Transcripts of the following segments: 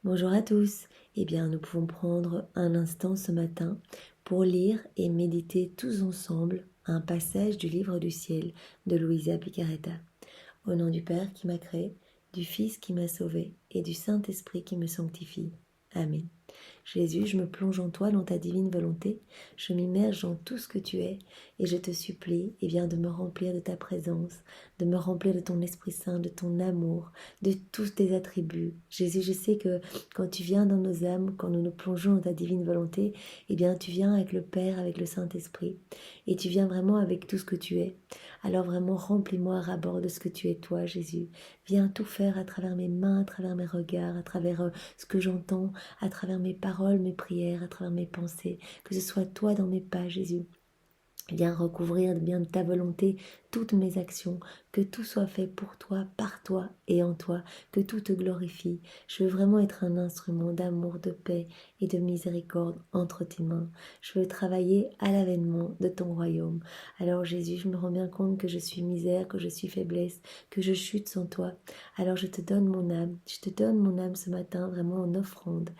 Bonjour à tous. Eh bien, nous pouvons prendre un instant ce matin pour lire et méditer tous ensemble un passage du livre du ciel de Luisa Picaretta. Au nom du Père qui m'a créé, du Fils qui m'a sauvé et du Saint-Esprit qui me sanctifie. Amen. Jésus, je me plonge en toi dans ta divine volonté, je m'immerge dans tout ce que tu es et je te supplie de me remplir de ta présence, de me remplir de ton Esprit Saint, de ton amour, de tous tes attributs. Jésus, je sais que quand tu viens dans nos âmes, quand nous nous plongeons dans ta divine volonté, tu viens avec le Père, avec le Saint-Esprit et tu viens vraiment avec tout ce que tu es. Alors vraiment remplis-moi à ras-bord de ce que tu es toi, Jésus. Viens tout faire à travers mes mains, à travers mes regards, à travers ce que j'entends, à travers mes paroles, mes prières, à travers mes pensées, que ce soit toi dans mes pas, Jésus. Viens recouvrir bien de ta volonté toutes mes actions, que tout soit fait pour toi, par toi et en toi, que tout te glorifie. Je veux vraiment être un instrument d'amour, de paix et de miséricorde entre tes mains. Je veux travailler à l'avènement de ton royaume. Alors Jésus, je me rends bien compte que je suis misère, que je suis faiblesse, que je chute sans toi. Alors je te donne mon âme, je te donne mon âme ce matin vraiment en offrande.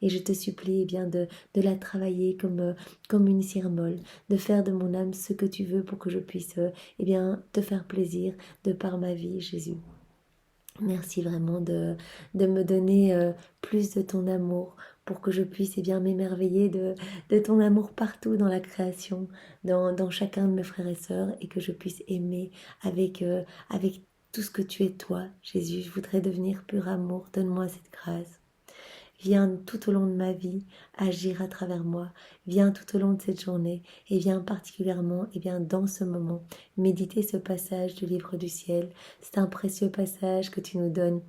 Et je te supplie de la travailler comme une cire molle, de faire de mon âme ce que tu veux pour que je puisse te faire plaisir de par ma vie, Jésus. Merci vraiment de me donner plus de ton amour pour que je puisse m'émerveiller de ton amour partout dans la création, dans chacun de mes frères et sœurs, et que je puisse aimer avec tout ce que tu es toi, Jésus. Je voudrais devenir pur amour, donne-moi cette grâce. Viens tout au long de ma vie agir à travers moi. Viens tout au long de cette journée et viens particulièrement dans ce moment méditer ce passage du livre du ciel. C'est un précieux passage que tu nous donnes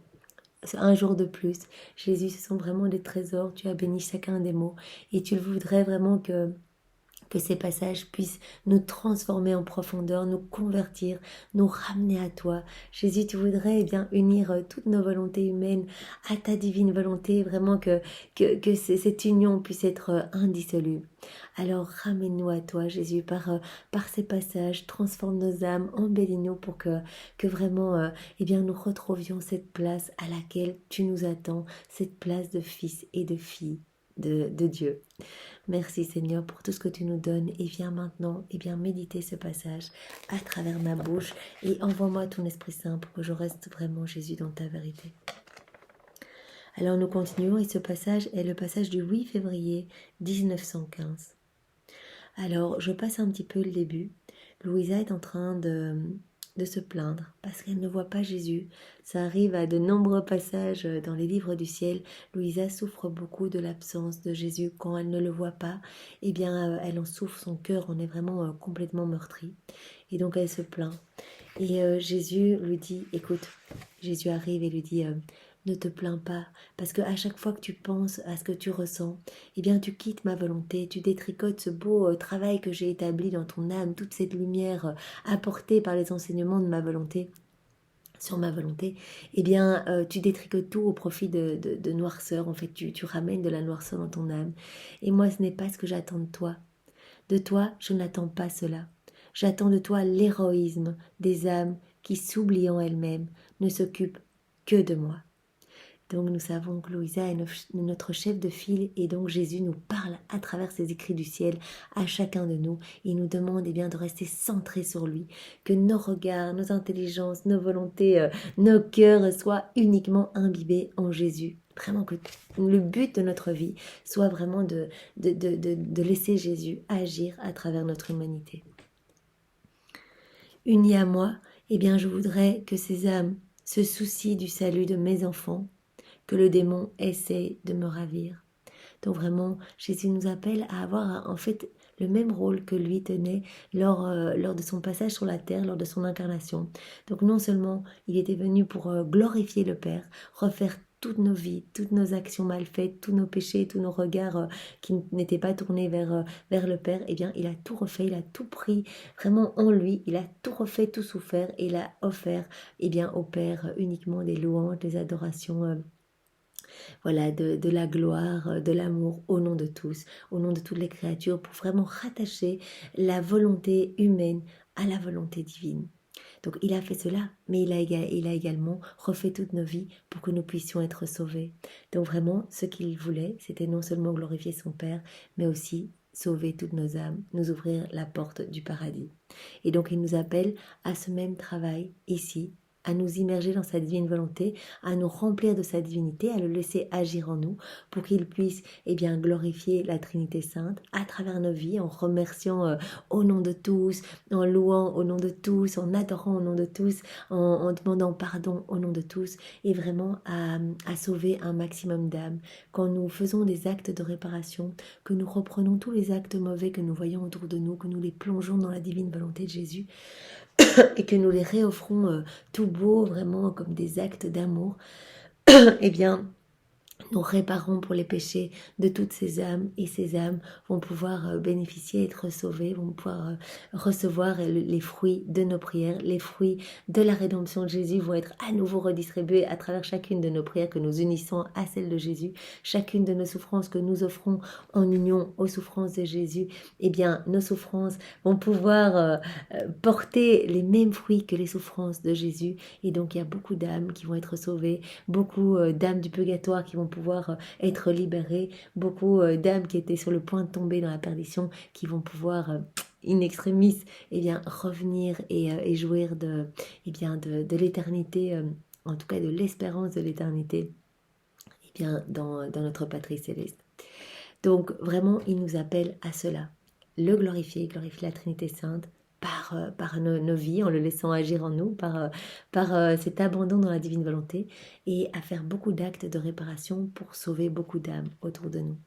un jour de plus. Jésus, ce sont vraiment des trésors. Tu as béni chacun des mots et tu voudrais vraiment que ces passages puissent nous transformer en profondeur, nous convertir, nous ramener à toi. Jésus, tu voudrais unir toutes nos volontés humaines à ta divine volonté, vraiment que cette union puisse être indissoluble. Alors ramène-nous à toi, Jésus, par ces passages, transforme nos âmes, embellis-nous pour que vraiment nous retrouvions cette place à laquelle tu nous attends, cette place de fils et de filles de Dieu. Merci Seigneur pour tout ce que tu nous donnes et viens maintenant méditer ce passage à travers ma bouche et envoie-moi ton Esprit Saint pour que je reste vraiment Jésus dans ta vérité. Alors nous continuons et ce passage est le passage du 8 février 1915. Alors je passe un petit peu le début. Louisa est en train de se plaindre parce qu'elle ne voit pas Jésus. Ça arrive à de nombreux passages dans les livres du ciel. Louisa souffre beaucoup de l'absence de Jésus. Quand elle ne le voit pas, elle en souffre, son cœur en est vraiment complètement meurtri. Et donc elle se plaint. Et Jésus lui dit, écoute, Jésus arrive et lui dit, ne te plains pas, parce qu'à chaque fois que tu penses à ce que tu ressens, tu quittes ma volonté, tu détricotes ce beau travail que j'ai établi dans ton âme, toute cette lumière apportée par les enseignements de ma volonté, sur ma volonté, tu détricotes tout au profit de noirceur. En fait, tu ramènes de la noirceur dans ton âme. Et moi, ce n'est pas ce que j'attends de toi. De toi, je n'attends pas cela. J'attends de toi l'héroïsme des âmes qui, s'oubliant elles-mêmes, ne s'occupent que de moi. Donc nous savons que Louisa est notre chef de file et donc Jésus nous parle à travers ses écrits du ciel à chacun de nous. Il nous demande de rester centrés sur lui, que nos regards, nos intelligences, nos volontés, nos cœurs soient uniquement imbibés en Jésus. Vraiment que le but de notre vie soit vraiment de laisser Jésus agir à travers notre humanité. Unis à moi, je voudrais que ces âmes se soucient du salut de mes enfants, que le démon essaie de me ravir. Donc vraiment, Jésus nous appelle à avoir en fait le même rôle que lui tenait lors de son passage sur la terre, lors de son incarnation. Donc non seulement il était venu pour glorifier le Père, refaire toutes nos vies, toutes nos actions mal faites, tous nos péchés, tous nos regards qui n'étaient pas tournés vers le Père, il a tout refait, il a tout pris vraiment en lui, il a tout refait, tout souffert et il a offert au Père uniquement des louanges, des adorations, de la gloire, de l'amour au nom de tous, au nom de toutes les créatures, pour vraiment rattacher la volonté humaine à la volonté divine. Donc il a fait cela, mais il a également refait toutes nos vies pour que nous puissions être sauvés. Donc vraiment, ce qu'il voulait, c'était non seulement glorifier son Père, mais aussi sauver toutes nos âmes, nous ouvrir la porte du paradis. Et donc il nous appelle à ce même travail ici, à nous immerger dans sa divine volonté, à nous remplir de sa divinité, à le laisser agir en nous pour qu'il puisse glorifier la Trinité Sainte à travers nos vies, en remerciant au nom de tous, en louant au nom de tous, en adorant au nom de tous, en demandant pardon au nom de tous, et vraiment à sauver un maximum d'âmes. Quand nous faisons des actes de réparation, que nous reprenons tous les actes mauvais que nous voyons autour de nous, que nous les plongeons dans la divine volonté de Jésus, et que nous les réoffrons tout beau, vraiment comme des actes d'amour, eh bien, nous réparons pour les péchés de toutes ces âmes, et ces âmes vont pouvoir bénéficier, être sauvées, vont pouvoir recevoir les fruits de nos prières, les fruits de la rédemption de Jésus vont être à nouveau redistribués à travers chacune de nos prières que nous unissons à celle de Jésus, chacune de nos souffrances que nous offrons en union aux souffrances de Jésus. Eh bien, nos souffrances vont pouvoir porter les mêmes fruits que les souffrances de Jésus, et donc il y a beaucoup d'âmes qui vont être sauvées, beaucoup d'âmes du purgatoire qui vont pouvoir être libérées, beaucoup d'âmes qui étaient sur le point de tomber dans la perdition, qui vont pouvoir in extremis revenir et jouir de l'éternité, en tout cas de l'espérance de l'éternité dans notre patrie céleste. Donc vraiment, il nous appelle à cela, le glorifier la Trinité Sainte, par nos vies, en le laissant agir en nous, par cet abandon dans la divine volonté, et à faire beaucoup d'actes de réparation pour sauver beaucoup d'âmes autour de nous.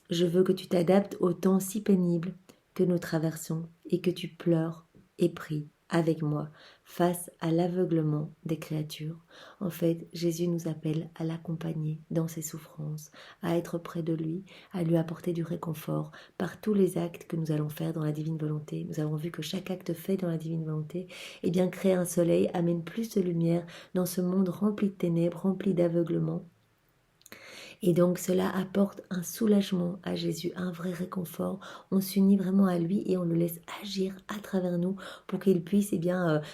Je veux que tu t'adaptes au temps si pénible que nous traversons, et que tu pleures et pries avec moi face à l'aveuglement des créatures. En fait, Jésus nous appelle à l'accompagner dans ses souffrances, à être près de lui, à lui apporter du réconfort par tous les actes que nous allons faire dans la divine volonté. Nous avons vu que chaque acte fait dans la divine volonté, crée un soleil, amène plus de lumière dans ce monde rempli de ténèbres, rempli d'aveuglement. Et donc cela apporte un soulagement à Jésus, un vrai réconfort. On s'unit vraiment à lui et on le laisse agir à travers nous pour qu'il puisse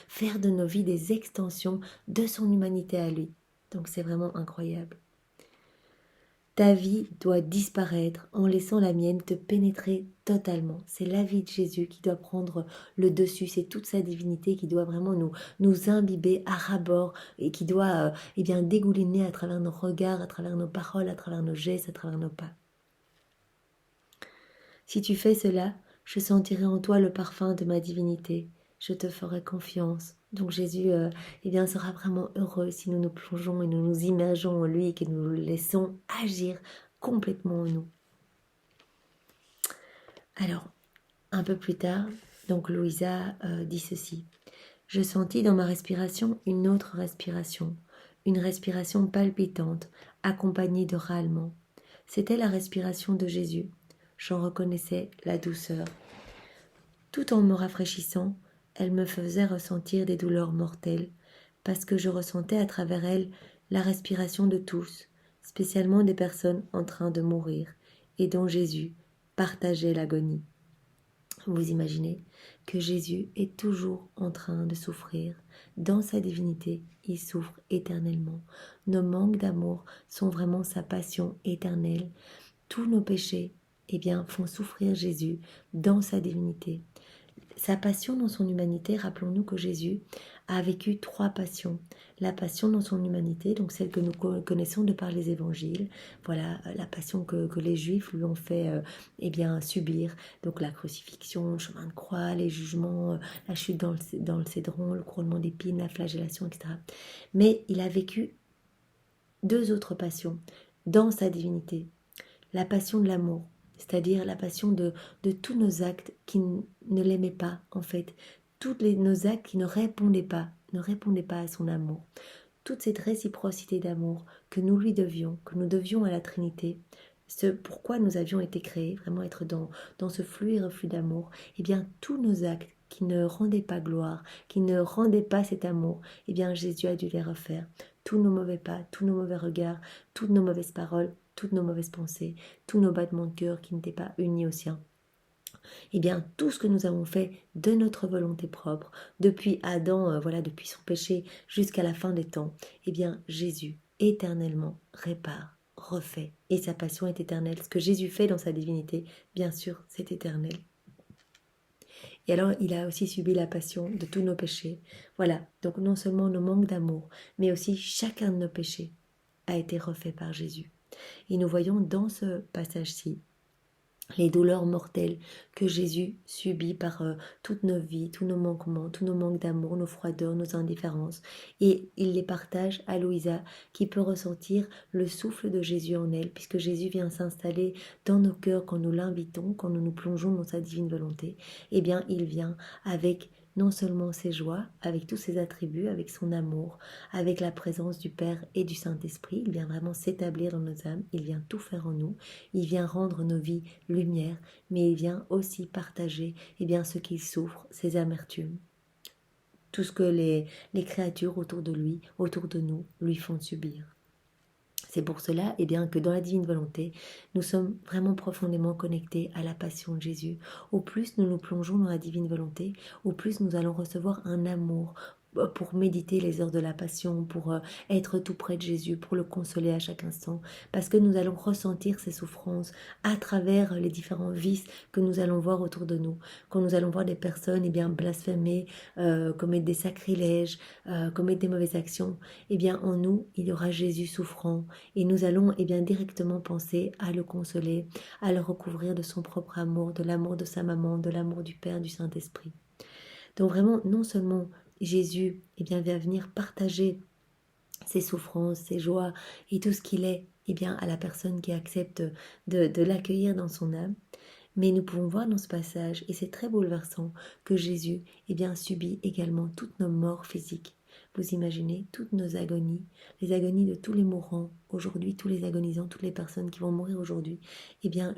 faire de nos vies des extensions de son humanité à lui. Donc c'est vraiment incroyable. Ta vie doit disparaître en laissant la mienne te pénétrer totalement. C'est la vie de Jésus qui doit prendre le dessus. C'est toute sa divinité qui doit vraiment nous imbiber à ras-bord, et qui doit dégouliner à travers nos regards, à travers nos paroles, à travers nos gestes, à travers nos pas. Si tu fais cela, je sentirai en toi le parfum de ma divinité. Je te ferai confiance. Donc Jésus sera vraiment heureux si nous nous plongeons et nous nous immergeons en lui, et que nous le laissons agir complètement en nous. Alors, un peu plus tard, donc Louisa dit ceci. Je sentis dans ma respiration une autre respiration, une respiration palpitante, accompagnée de râlements. C'était la respiration de Jésus. J'en reconnaissais la douceur. Tout en me rafraîchissant, elle me faisait ressentir des douleurs mortelles, parce que je ressentais à travers elle la respiration de tous, spécialement des personnes en train de mourir, et dont Jésus partageait l'agonie. Vous imaginez que Jésus est toujours en train de souffrir. Dans sa divinité, il souffre éternellement. Nos manques d'amour sont vraiment sa passion éternelle. Tous nos péchés font souffrir Jésus dans sa divinité. Sa passion dans son humanité, rappelons-nous que Jésus a vécu 3 passions. La passion dans son humanité, donc celle que nous connaissons de par les évangiles, voilà la passion que les Juifs lui ont fait subir, donc la crucifixion, le chemin de croix, les jugements, la chute dans le cédron, le couronnement d'épines, la flagellation, etc. Mais il a vécu 2 autres passions dans sa divinité. La passion de l'amour, c'est-à-dire la passion de tous nos actes qui ne l'aimaient pas, en fait. Nos actes qui ne répondaient pas à son amour. Toute cette réciprocité d'amour que nous lui devions, que nous devions à la Trinité, ce pourquoi nous avions été créés, vraiment être dans ce flux et reflux d'amour, tous nos actes qui ne rendaient pas gloire, qui ne rendaient pas cet amour, Jésus a dû les refaire. Tous nos mauvais pas, tous nos mauvais regards, toutes nos mauvaises paroles, toutes nos mauvaises pensées, tous nos battements de cœur qui n'étaient pas unis aux siens. eh bien, tout ce que nous avons fait de notre volonté propre, depuis Adam, depuis son péché jusqu'à la fin des temps, eh bien, Jésus éternellement répare, refait, et sa passion est éternelle. Ce que Jésus fait dans sa divinité, bien sûr, c'est éternel. Et alors, il a aussi subi la passion de tous nos péchés. Voilà, donc non seulement nos manques d'amour, mais aussi chacun de nos péchés a été refait par Jésus. Et nous voyons dans ce passage-ci les douleurs mortelles que Jésus subit par toutes nos vies, tous nos manquements, tous nos manques d'amour, nos froideurs, nos indifférences. Et il les partage à Louisa, qui peut ressentir le souffle de Jésus en elle, puisque Jésus vient s'installer dans nos cœurs quand nous l'invitons, quand nous nous plongeons dans sa divine volonté. Eh bien, il vient avec non seulement ses joies, avec tous ses attributs, avec son amour, avec la présence du Père et du Saint-Esprit. Il vient vraiment s'établir dans nos âmes, il vient tout faire en nous, il vient rendre nos vies lumière, mais il vient aussi partager ce qu'il souffre, ses amertumes, tout ce que les créatures autour de lui, autour de nous, lui font subir. C'est pour cela que dans la divine volonté, nous sommes vraiment profondément connectés à la passion de Jésus. Au plus nous nous plongeons dans la divine volonté, au plus nous allons recevoir un amour pour méditer les heures de la passion, pour être tout près de Jésus, pour le consoler à chaque instant, parce que nous allons ressentir ses souffrances à travers les différents vices que nous allons voir autour de nous. Quand nous allons voir des personnes blasphémer, commettre des sacrilèges, commettre des mauvaises actions, en nous, il y aura Jésus souffrant, et nous allons directement penser à le consoler, à le recouvrir de son propre amour, de l'amour de sa maman, de l'amour du Père, du Saint-Esprit. Donc vraiment, non seulement Jésus va venir partager ses souffrances, ses joies et tout ce qu'il est à la personne qui accepte de l'accueillir dans son âme, mais nous pouvons voir dans ce passage, et c'est très bouleversant, que Jésus subit également toutes nos morts physiques. Vous imaginez toutes nos agonies, les agonies de tous les mourants aujourd'hui, tous les agonisants, toutes les personnes qui vont mourir aujourd'hui.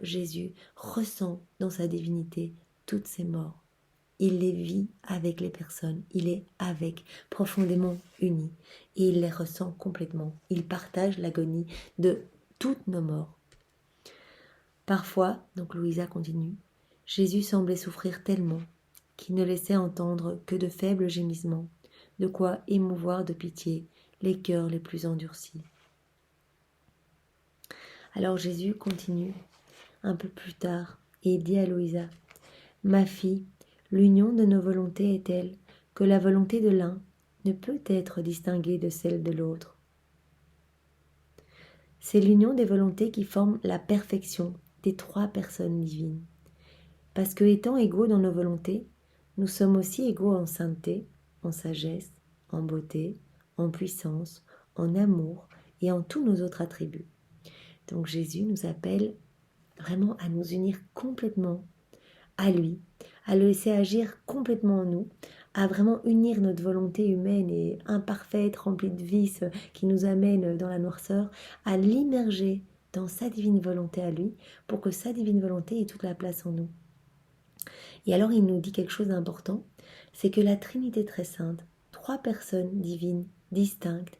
Jésus ressent dans sa divinité toutes ces morts. Il les vit avec les personnes, il est avec, profondément uni, et il les ressent complètement. Il partage l'agonie de toutes nos morts. Parfois, donc Louisa continue, Jésus semblait souffrir tellement qu'il ne laissait entendre que de faibles gémissements, de quoi émouvoir de pitié les cœurs les plus endurcis. Alors Jésus continue un peu plus tard et il dit à Louisa, « Ma fille, l'union de nos volontés est telle que la volonté de l'un ne peut être distinguée de celle de l'autre. C'est l'union des volontés qui forme la perfection des trois personnes divines. Parce que étant égaux dans nos volontés, nous sommes aussi égaux en sainteté, en sagesse, en beauté, en puissance, en amour et en tous nos autres attributs. » Donc Jésus nous appelle vraiment à nous unir complètement à lui, à le laisser agir complètement en nous, à vraiment unir notre volonté humaine et imparfaite, remplie de vices, qui nous amène dans la noirceur, à l'immerger dans sa divine volonté à lui, pour que sa divine volonté ait toute la place en nous. Et alors il nous dit quelque chose d'important, c'est que la Trinité très sainte, trois personnes divines distinctes,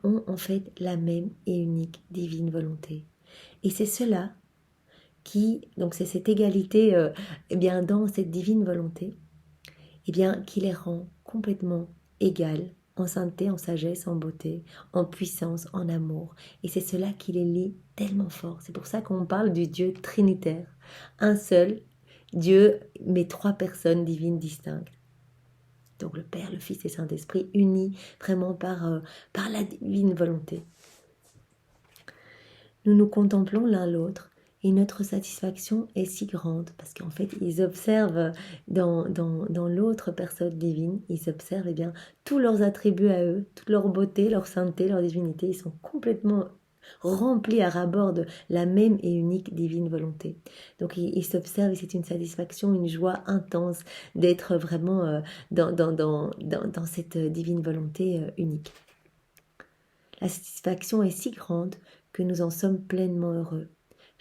ont en fait la même et unique divine volonté. Et c'est cela donc c'est cette égalité dans cette divine volonté, qui les rend complètement égales en sainteté, en sagesse, en beauté, en puissance, en amour. Et c'est cela qui les lie tellement fort. C'est pour ça qu'on parle du Dieu trinitaire. Un seul Dieu, mais trois personnes divines distinctes. Donc le Père, le Fils et le Saint-Esprit unis vraiment par la divine volonté. Nous nous contemplons l'un l'autre et notre satisfaction est si grande parce qu'en fait ils observent dans l'autre personne divine, ils observent tous leurs attributs à eux, toute leur beauté, leur sainteté, leur divinité, ils sont complètement remplis à ras-bord de la même et unique divine volonté. Donc ils s'observent et c'est une satisfaction, une joie intense d'être vraiment dans cette divine volonté unique. La satisfaction est si grande que nous en sommes pleinement heureux.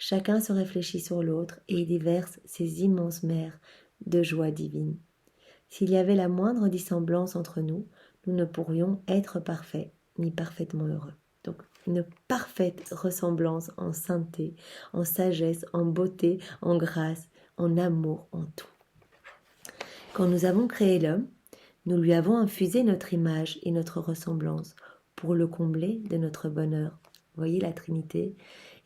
Chacun se réfléchit sur l'autre et y déverse ses immenses mers de joie divine. S'il y avait la moindre dissemblance entre nous, nous ne pourrions être parfaits ni parfaitement heureux. Donc, une parfaite ressemblance en sainteté, en sagesse, en beauté, en grâce, en amour, en tout. Quand nous avons créé l'homme, nous lui avons infusé notre image et notre ressemblance pour le combler de notre bonheur. Vous voyez la Trinité?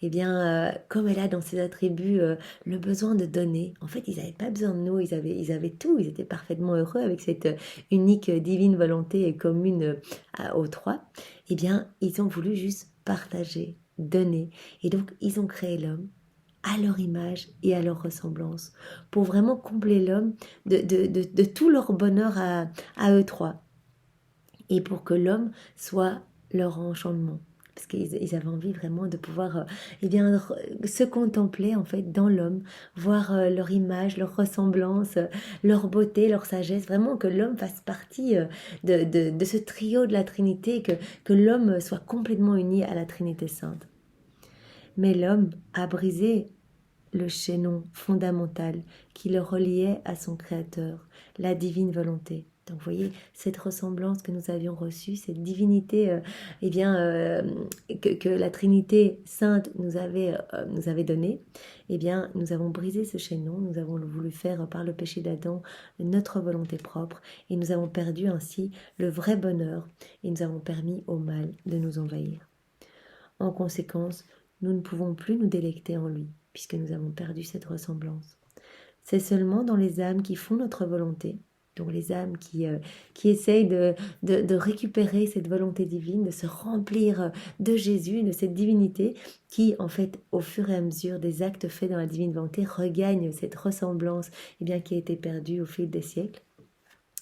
Eh bien, comme elle a dans ses attributs le besoin de donner, en fait, ils n'avaient pas besoin de nous, ils avaient tout, ils étaient parfaitement heureux avec cette unique divine volonté commune aux trois. Eh bien, ils ont voulu juste partager, donner. Et donc, ils ont créé l'homme à leur image et à leur ressemblance, pour vraiment combler l'homme de tout leur bonheur à eux trois, et pour que l'homme soit leur enchantement. Parce qu'ils avaient envie vraiment de pouvoir se contempler en fait dans l'homme, voir leur image, leur ressemblance, leur beauté, leur sagesse, vraiment que l'homme fasse partie de ce trio de la Trinité, que l'homme soit complètement uni à la Trinité Sainte. Mais l'homme a brisé le chaînon fondamental qui le reliait à son Créateur, la divine volonté. Donc vous voyez, cette ressemblance que nous avions reçue, cette divinité que la Trinité Sainte nous avait donnée, eh bien, nous avons brisé ce chaînon, nous avons voulu faire par le péché d'Adam notre volonté propre, et nous avons perdu ainsi le vrai bonheur, et nous avons permis au mal de nous envahir. En conséquence, nous ne pouvons plus nous délecter en lui, puisque nous avons perdu cette ressemblance. C'est seulement dans les âmes qui font notre volonté, donc les âmes qui essayent de récupérer cette volonté divine, de se remplir de Jésus, de cette divinité, qui en fait, au fur et à mesure des actes faits dans la divine volonté, regagnent cette ressemblance qui a été perdue au fil des siècles.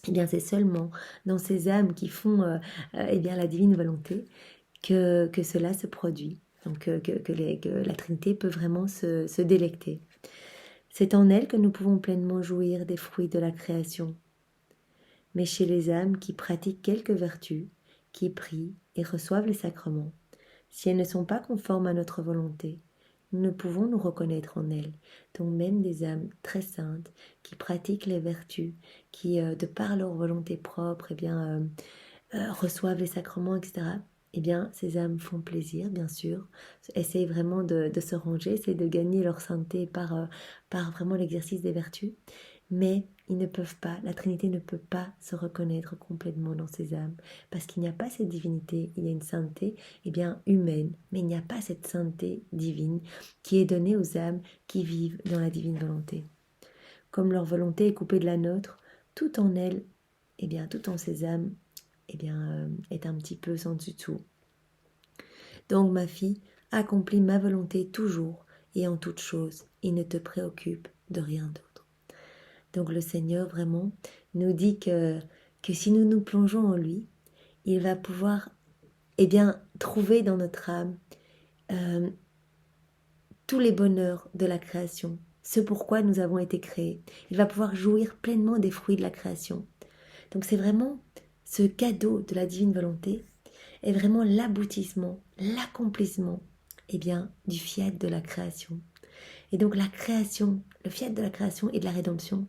Eh bien, c'est seulement dans ces âmes qui font la divine volonté que cela se produit. Donc que la Trinité peut vraiment se délecter. C'est en elle que nous pouvons pleinement jouir des fruits de la création. Mais chez les âmes qui pratiquent quelques vertus, qui prient et reçoivent les sacrements, si elles ne sont pas conformes à notre volonté, nous ne pouvons nous reconnaître en elles. Donc même des âmes très saintes qui pratiquent les vertus, qui de par leur volonté propre reçoivent les sacrements, etc., eh bien, ces âmes font plaisir, bien sûr, essayent vraiment de se ranger, essayent de gagner leur sainteté par vraiment l'exercice des vertus, mais ils ne peuvent pas, la Trinité ne peut pas se reconnaître complètement dans ces âmes, parce qu'il n'y a pas cette divinité, il y a une sainteté, humaine, mais il n'y a pas cette sainteté divine qui est donnée aux âmes qui vivent dans la divine volonté. Comme leur volonté est coupée de la nôtre, tout en elles, tout en ces âmes, est un petit peu sans du tout. Donc ma fille, accomplis ma volonté toujours et en toute chose, et ne te préoccupe de rien d'autre. Donc le Seigneur vraiment nous dit que si nous nous plongeons en lui, il va pouvoir trouver dans notre âme tous les bonheurs de la création, ce pourquoi nous avons été créés. Il va pouvoir jouir pleinement des fruits de la création. Donc c'est vraiment ce cadeau de la divine volonté est vraiment l'aboutissement, l'accomplissement du fiat de la création. Et donc la création, le fiat de la création et de la rédemption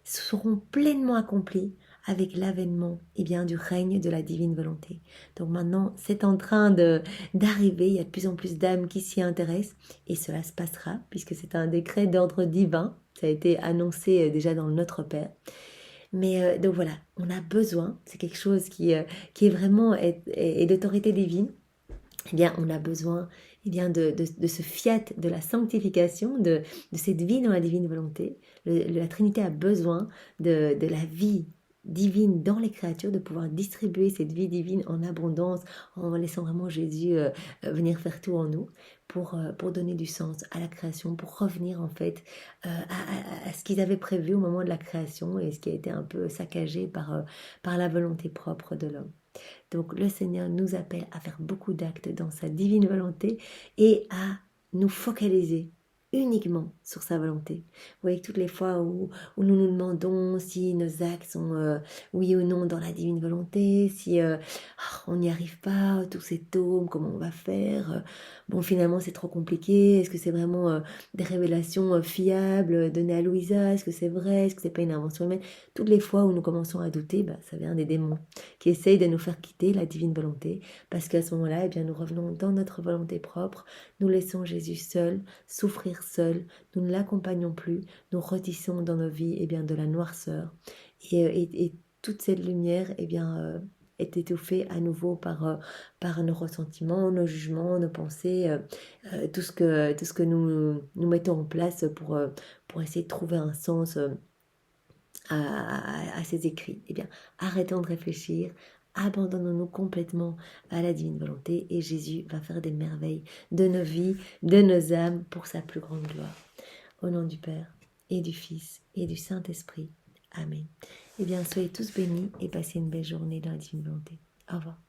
seront pleinement accomplis avec l'avènement du règne de la divine volonté. Donc maintenant, c'est en train d'arriver, il y a de plus en plus d'âmes qui s'y intéressent, et cela se passera, puisque c'est un décret d'ordre divin, ça a été annoncé déjà dans le Notre Père. Mais donc voilà, on a besoin, c'est quelque chose qui est vraiment est d'autorité divine. On a besoin de ce fiat de la sanctification, de cette vie dans la divine volonté. La Trinité a besoin de la vie divine dans les créatures, de pouvoir distribuer cette vie divine en abondance, en laissant vraiment Jésus venir faire tout en nous, pour donner du sens à la création, pour revenir en fait à ce qu'ils avaient prévu au moment de la création, et ce qui a été un peu saccagé par la volonté propre de l'homme. Donc le Seigneur nous appelle à faire beaucoup d'actes dans sa divine volonté et à nous focaliser uniquement sur sa volonté. Vous voyez que toutes les fois où nous nous demandons si nos actes sont oui ou non dans la divine volonté, si on n'y arrive pas, tous ces tomes, comment on va faire, bon finalement c'est trop compliqué, est-ce que c'est vraiment des révélations fiables données à Louisa, est-ce que c'est vrai, est-ce que c'est pas une invention humaine? Toutes les fois où nous commençons à douter, ça vient des démons qui essayent de nous faire quitter la divine volonté, parce qu'à ce moment-là, nous revenons dans notre volonté propre, nous laissons Jésus seul souffrir seuls, nous ne l'accompagnons plus, nous retissons dans nos vies de la noirceur. Et toute cette lumière est étouffée à nouveau par nos ressentiments, nos jugements, nos pensées, tout ce que nous mettons en place pour essayer de trouver un sens à ces écrits. Arrêtons de réfléchir, abandonnons-nous complètement à la divine volonté et Jésus va faire des merveilles de nos vies, de nos âmes pour sa plus grande gloire. Au nom du Père et du Fils et du Saint-Esprit. Amen. Soyez tous bénis et passez une belle journée dans la divine volonté. Au revoir.